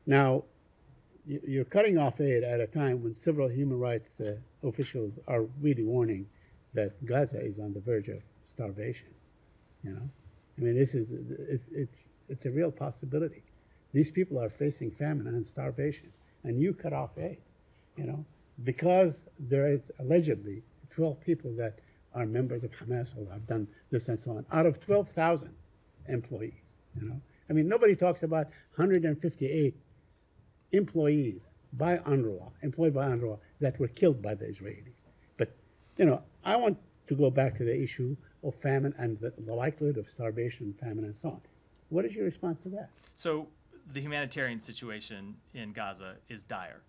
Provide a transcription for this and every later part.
Now, you're cutting off aid at a time when several human rights officials are really warning that Gaza is on the verge of starvation. I mean, it's a real possibility. These people are facing famine and starvation, and you cut off aid, because there is allegedly 12 people that are members of Hamas or have done this and so on, out of 12,000 employees. I mean, nobody talks about 158 employees employed by UNRWA, that were killed by the Israelis. But, I want to go back to the issue of famine and the likelihood of starvation, famine, and so on. What is your response to that? So the humanitarian situation in Gaza is dire.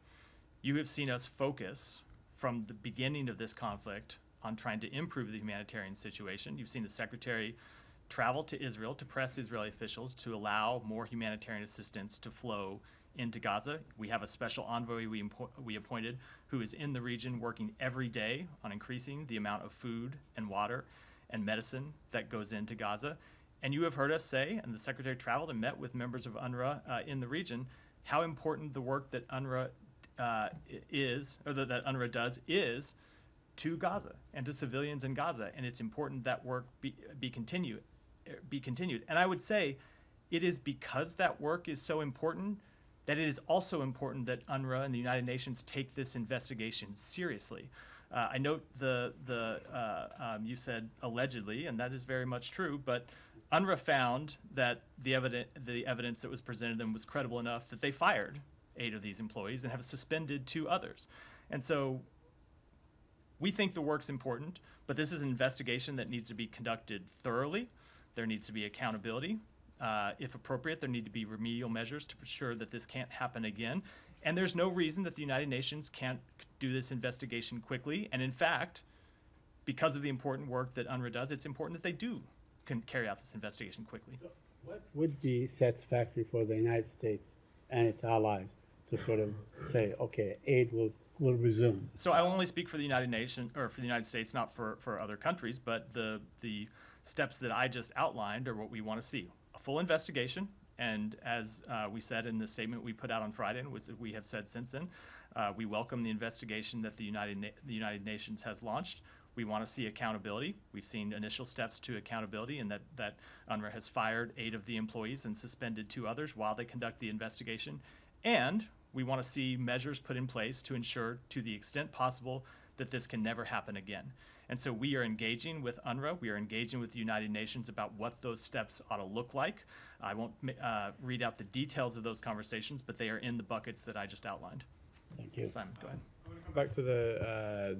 You have seen us focus from the beginning of this conflict on trying to improve the humanitarian situation. You've seen the Secretary travel to Israel to press Israeli officials to allow more humanitarian assistance to flow into Gaza. We have a special envoy we appointed who is in the region working every day on increasing the amount of food and water and medicine that goes into Gaza. And you have heard us say, and the Secretary traveled and met with members of UNRWA in the region, how important the work that UNRWA that UNRWA does is to Gaza and to civilians in Gaza. And it's important that work be continued. And I would say it is because that work is so important that it is also important that UNRWA and the United Nations take this investigation seriously. I note you said allegedly, and that is very much true, but UNRWA found that the evidence that was presented to them was credible enough that they fired 8 of these employees and have suspended 2 others. And so we think the work's important, but this is an investigation that needs to be conducted thoroughly. There needs to be accountability. If appropriate, there need to be remedial measures to ensure that this can't happen again. And there's no reason that the United Nations can't do this investigation quickly. And in fact, because of the important work that UNRWA does, it's important that they can carry out this investigation quickly. So what would be satisfactory for the United States and its allies to sort of say, okay, aid will resume? So I only speak for the United Nations, or for the United States, not for other countries, but the steps that I just outlined are what we want to see. A full investigation, and as we said in the statement we put out on Friday, and we have said since then, we welcome the investigation that the United Nations has launched. We want to see accountability. We've seen initial steps to accountability, and that UNRWA has fired 8 of the employees and suspended 2 others while they conduct the investigation. And we want to see measures put in place to ensure, to the extent possible, that this can never happen again. And so we are engaging with UNRWA. We are engaging with the United Nations about what those steps ought to look like. I won't read out the details of those conversations, but they are in the buckets that I just outlined. Thank you. Simon, go ahead. I want to come back to the